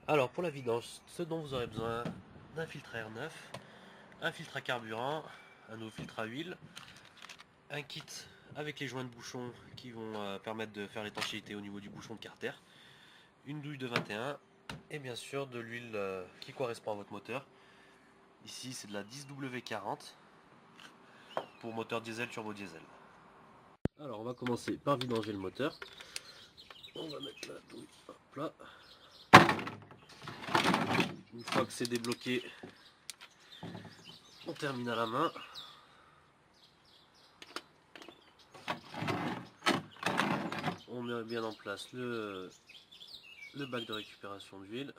Alors pour la vidange, ce dont vous aurez besoin, d'un filtre à air neuf, un filtre à carburant, un nouveau filtre à huile, un kit avec les joints de bouchon qui vont permettre de faire l'étanchéité au niveau du bouchon de carter, une douille de 21 et bien sûr de l'huile qui correspond à votre moteur. Ici c'est de la 10W40 pour moteur diesel turbo diesel. Alors on va commencer par vidanger le moteur. On va mettre la douille, hop là. Une fois que c'est débloqué, on termine à la main. On met bien en place le bac de récupération d'huile.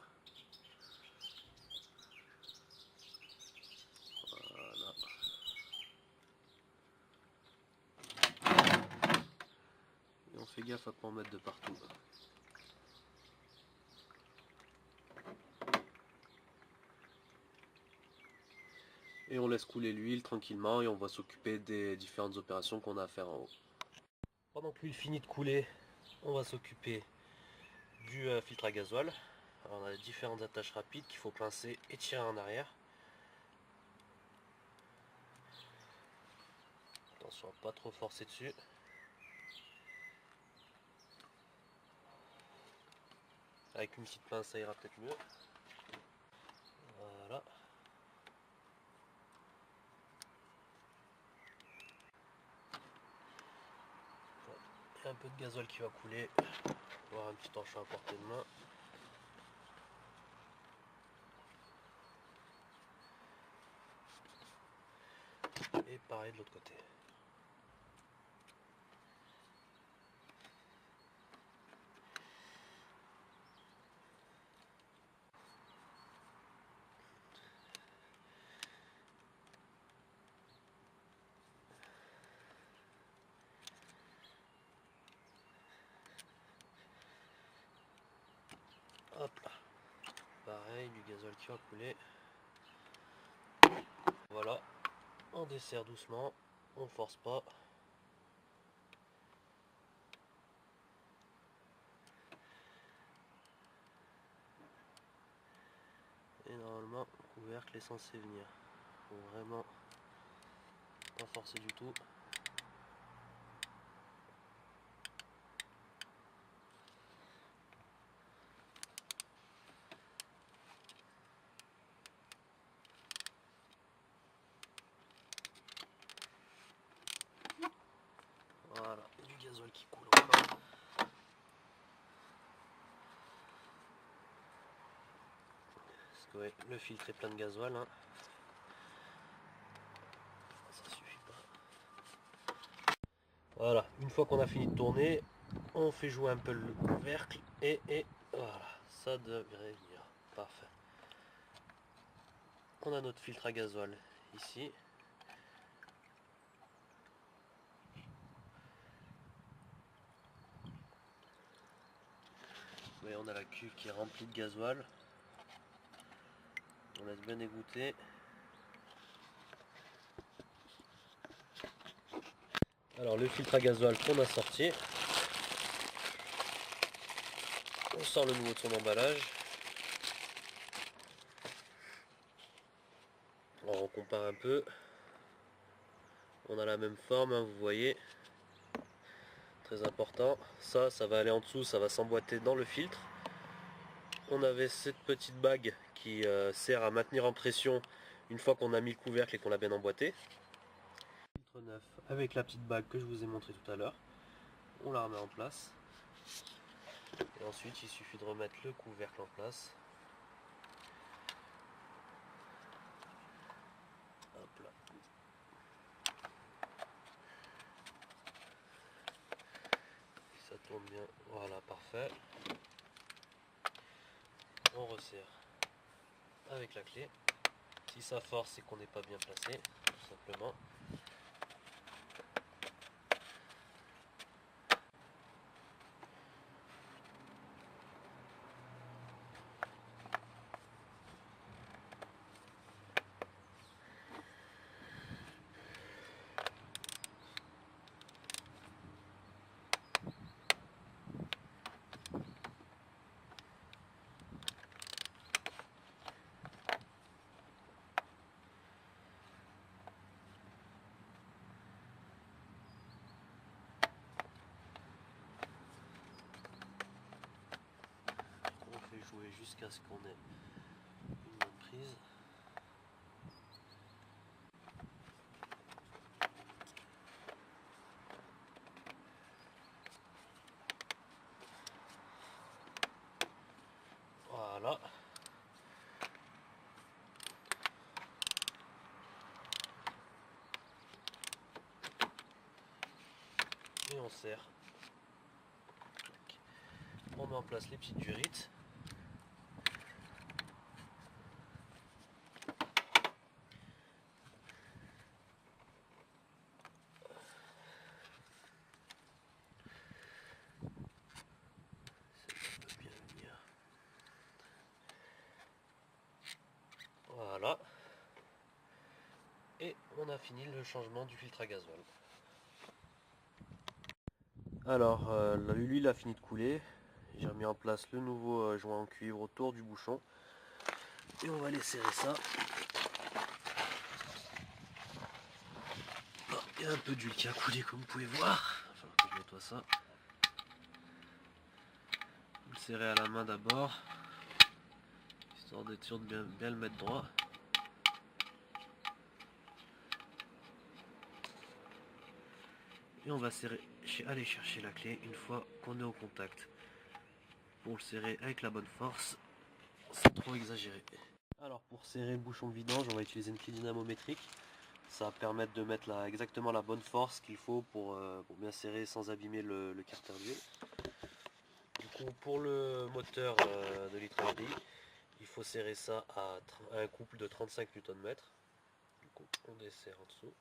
Voilà. Et on fait gaffe à ne pas en mettre de partout. Et on laisse couler l'huile tranquillement et on va s'occuper des différentes opérations qu'on a à faire en haut. Pendant que l'huile finit de couler, on va s'occuper du filtre à gasoil. Alors on a différentes attaches rapides qu'il faut pincer et tirer en arrière. Attention à pas trop forcer dessus. Avec une petite pince ça ira peut-être mieux. Voilà. Il y a un peu de gasoil qui va couler. Voir un petit torchon à portée de main. Et pareil de l'autre côté. Hop là. Pareil, du gasoil qui va couler. Voilà. On desserre doucement. On force pas. Et normalement, le couvercle est censé venir. Faut vraiment pas forcer du tout. Voilà, et du gasoil qui coule encore. Parce que ouais, le filtre est plein de gasoil. Hein. Ça suffit pas. Voilà, une fois qu'on a fini de tourner, on fait jouer un peu le couvercle et voilà, ça devrait venir. Parfait. On a notre filtre à gasoil ici. Vous voyez, on a la cuve qui est remplie de gasoil. On laisse bien égoutter. Alors le filtre à gasoil qu'on a sorti, on sort le nouveau de son emballage. Alors on compare un peu. On a la même forme, hein, vous voyez. Très important. Ça va aller en dessous, ça va s'emboîter dans le filtre. On avait cette petite bague qui sert à maintenir en pression une fois qu'on a mis le couvercle et qu'on l'a bien emboîté. Filtre neuf avec la petite bague que je vous ai montré tout à l'heure. On la remet en place. Et ensuite il suffit de remettre le couvercle en place. Hop là. Si ça tourne bien, voilà, parfait. On resserre avec la clé. Si ça force, c'est qu'on n'est pas bien placé, tout simplement. jusqu'à ce qu'on ait une bonne prise. Voilà. Et on serre. On met en place les petites durites. Ça peut bien venir. Voilà. Et on a fini le changement du filtre à gasoil. Alors, l'huile a fini de couler. J'ai remis en place le nouveau joint en cuivre autour du bouchon. Et on va aller serrer ça. Oh, il y a un peu d'huile qui a coulé comme vous pouvez voir. Il va falloir que je nettoie ça. Vous le serrez à la main d'abord. Histoire d'être sûr de bien le mettre droit. Et on va aller chercher la clé une fois qu'on est au contact. Pour le serrer avec la bonne force, sans trop exagérer. Alors pour serrer le bouchon de vidange, on va utiliser une clé dynamométrique. Ça va permettre de mettre exactement la bonne force qu'il faut pour bien serrer sans abîmer le carter d'huile. Du coup pour le moteur de litre à il faut serrer ça à un couple de 35 Nm. Du coup on desserre en dessous.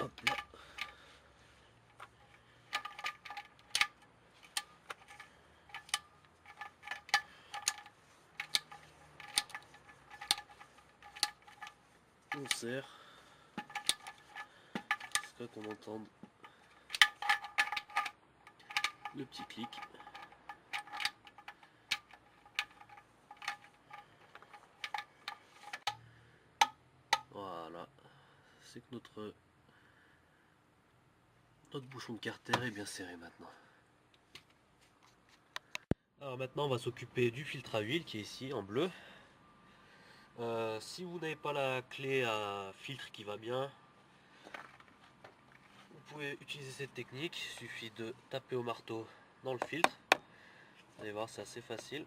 Hop là. On serre jusqu'à qu'on entende le petit clic. Voilà, c'est que notre bouchon de carter est bien serré maintenant. Alors maintenant on va s'occuper du filtre à huile qui est ici en bleu. Si vous n'avez pas la clé à filtre qui va bien, vous pouvez utiliser cette technique. Il suffit de taper au marteau dans le filtre. Vous allez voir, c'est assez facile.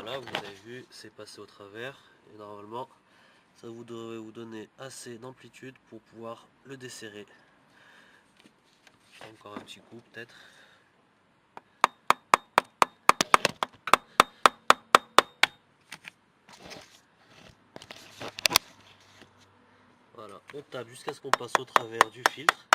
Voilà, vous avez vu, c'est passé au travers. Et normalement, ça vous devrait vous donner assez d'amplitude pour pouvoir le desserrer. Encore un petit coup peut-être. Voilà, on tape jusqu'à ce qu'on passe au travers du filtre.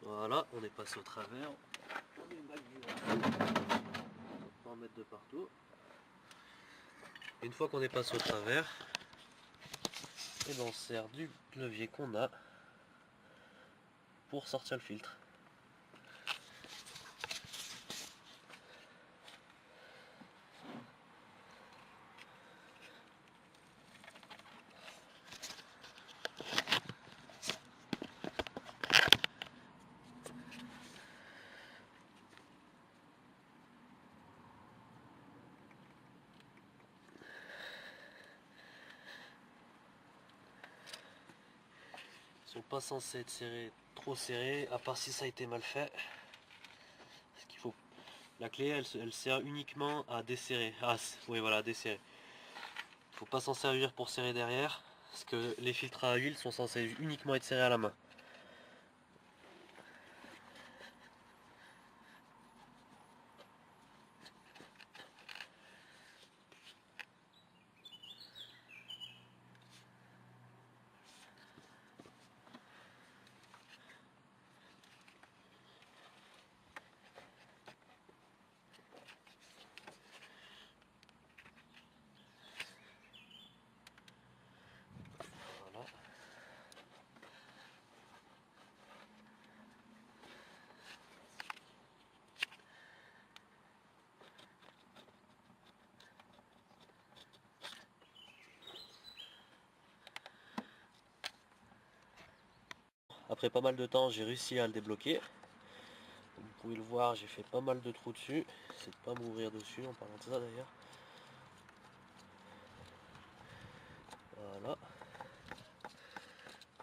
Voilà, on est passé au travers. On met le bac du on va en mettre de partout. Une fois qu'on est passé au travers, et ben on sert du levier qu'on a pour sortir le filtre. Ils sont pas censés être serrés, trop serrés, à part si ça a été mal fait. Parce qu'il faut, la clé elle sert uniquement à desserrer. Ah oui voilà, à desserrer. Il faut pas s'en servir pour serrer derrière, parce que les filtres à huile sont censés uniquement être serrés à la main. après pas mal de temps, j'ai réussi à le débloquer. Vous pouvez le voir, j'ai fait pas mal de trous dessus. C'est de pas m'ouvrir dessus en parlant de ça d'ailleurs. Voilà.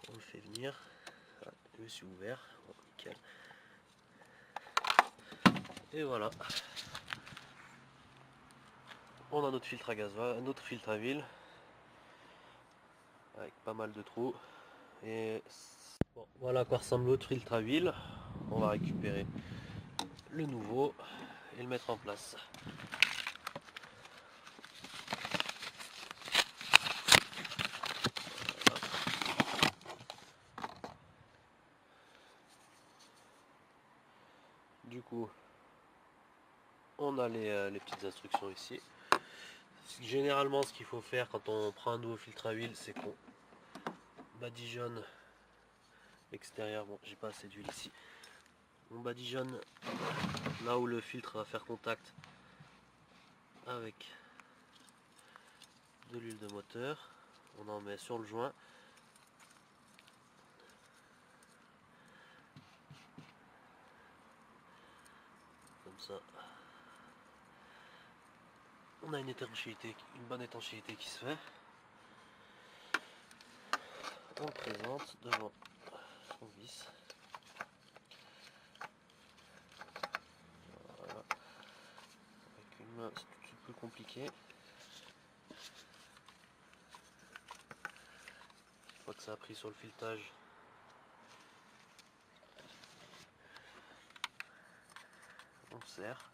On le fait venir. Ah, je me suis ouvert. Bon, nickel. Et voilà. On a notre filtre à gasoil, notre filtre à huile. Avec pas mal de trous. Et bon, voilà à quoi ressemble l'autre filtre à huile. On va récupérer le nouveau et le mettre en place. Du coup, on a les petites instructions ici. Généralement, ce qu'il faut faire quand on prend un nouveau filtre à huile, c'est qu'on badigeonne l'extérieur. Bon, j'ai pas assez d'huile ici. On badigeonne là où le filtre va faire contact avec de l'huile de moteur. On en met sur le joint. Comme ça. On a une étanchéité, une bonne étanchéité qui se fait. On le présente devant son vis. Voilà. Avec une main, c'est tout de suite plus compliqué. Une fois que ça a pris sur le filetage, on serre.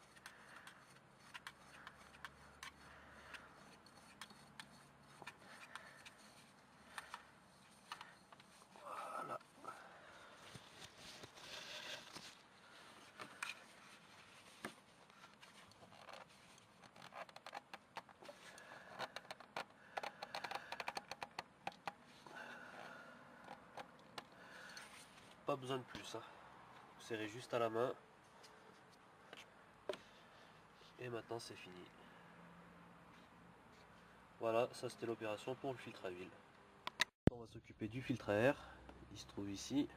Voilà. Pas besoin de plus. Hein. Vous serrez juste à la main. Et maintenant c'est fini. Voilà, ça c'était l'opération pour le filtre à huile. On va s'occuper du filtre à air. Il se trouve ici.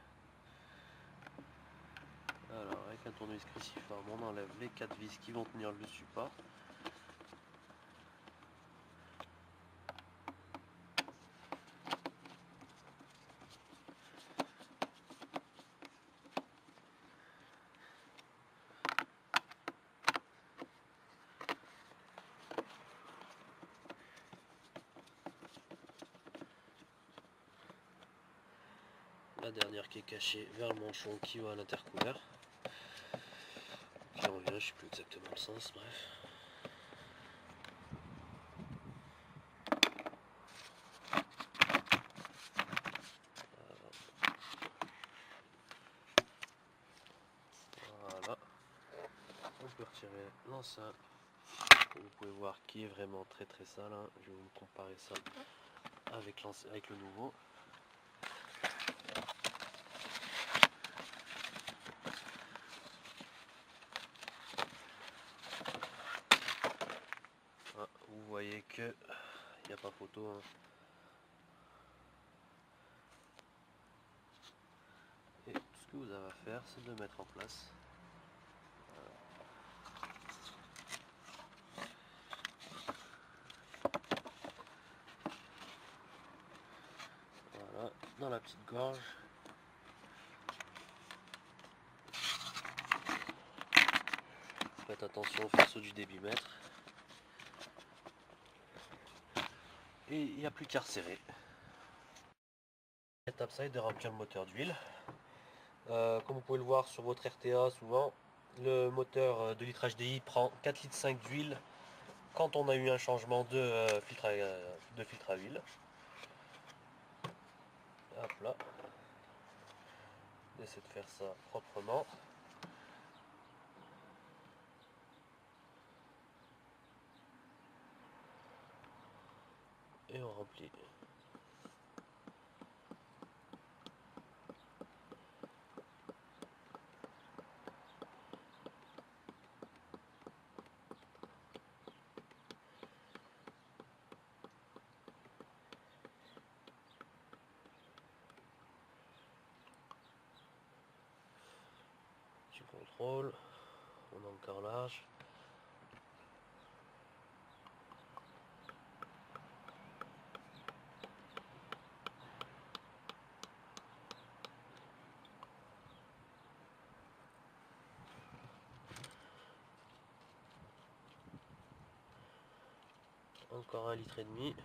Alors avec un tournevis cruciforme, on enlève les 4 vis qui vont tenir le support. La dernière qui est cachée vers le manchon qui va à l'intercouleur. Qui revient, je sais plus exactement le sens, bref. Voilà. On peut retirer l'enceinte. Vous pouvez voir qui est vraiment très très sale. Hein. Je vais vous comparer ça avec le nouveau. Ah, vous voyez que il n'y a pas photo. Hein. Et tout ce que vous avez à faire, c'est de le mettre en place. Voilà, dans la petite gorge. Faites attention au faisceau du débitmètre. Et il n'y a plus qu'à resserrer. L'étape ça est de remplir le moteur d'huile. Comme vous pouvez le voir sur votre RTA, souvent le moteur de litre HDI prend 4,5 litres d'huile quand on a eu un changement de filtre à huile. Hop là. On essaie de faire ça proprement. Et on remplit. contrôle. On a encore large. Encore 1,5 litre.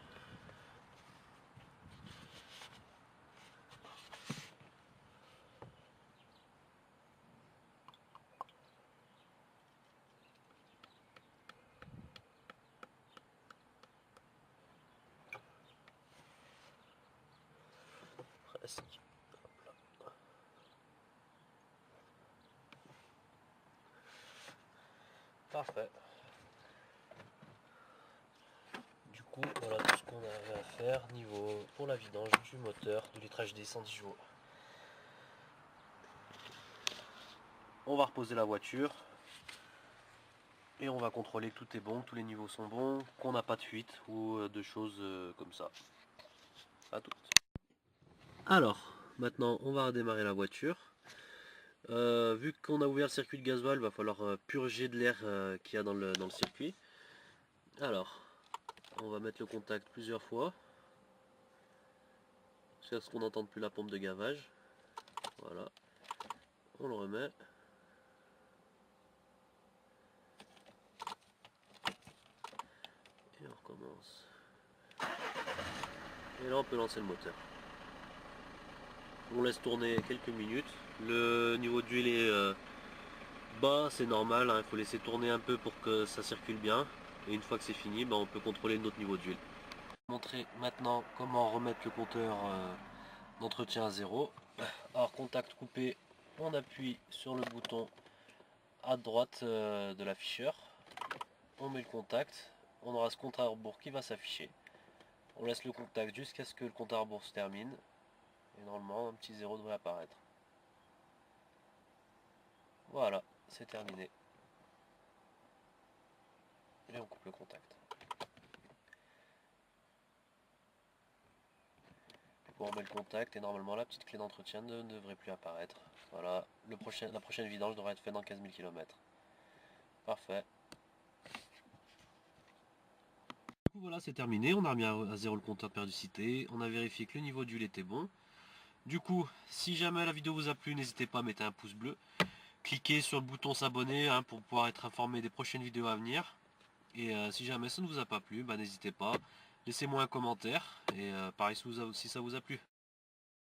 Presque. Parfait. Du coup, voilà tout ce qu'on avait à faire niveau pour la vidange du moteur du litrage des 110 chevaux. On va reposer la voiture et on va contrôler que tout est bon, que tous les niveaux sont bons, qu'on n'a pas de fuite ou de choses comme ça. À tout. Alors, maintenant on va redémarrer la voiture. Vu qu'on a ouvert le circuit de gasoil, il va falloir purger de l'air qu'il y a dans le circuit. Alors, on va mettre le contact plusieurs fois jusqu'à ce qu'on n'entende plus la pompe de gavage. Voilà, on le remet. Et on recommence. Et là on peut lancer le moteur. On laisse tourner quelques minutes. Le niveau d'huile est bas, c'est normal, hein. Il faut laisser tourner un peu pour que ça circule bien. Et une fois que c'est fini, on peut contrôler notre niveau d'huile. Je vais vous montrer maintenant comment remettre le compteur d'entretien à 0. Alors contact coupé, on appuie sur le bouton à droite de l'afficheur. On met le contact, on aura ce compte à rebours qui va s'afficher. On laisse le contact jusqu'à ce que le compte à rebours se termine. Et normalement, un petit 0 devrait apparaître. Voilà, c'est terminé. Et on coupe le contact. On remet le contact et normalement la petite clé d'entretien ne devrait plus apparaître. Voilà, la prochaine vidange devrait être faite dans 15 000 km. Parfait. Du coup voilà, c'est terminé. On a remis à 0 le compteur de périodicité. On a vérifié que le niveau d'huile était bon. Du coup, si jamais la vidéo vous a plu, n'hésitez pas à mettre un pouce bleu. Cliquez sur le bouton s'abonner pour pouvoir être informé des prochaines vidéos à venir. Et si jamais ça ne vous a pas plu, n'hésitez pas. Laissez-moi un commentaire. Et pareil si ça vous a plu.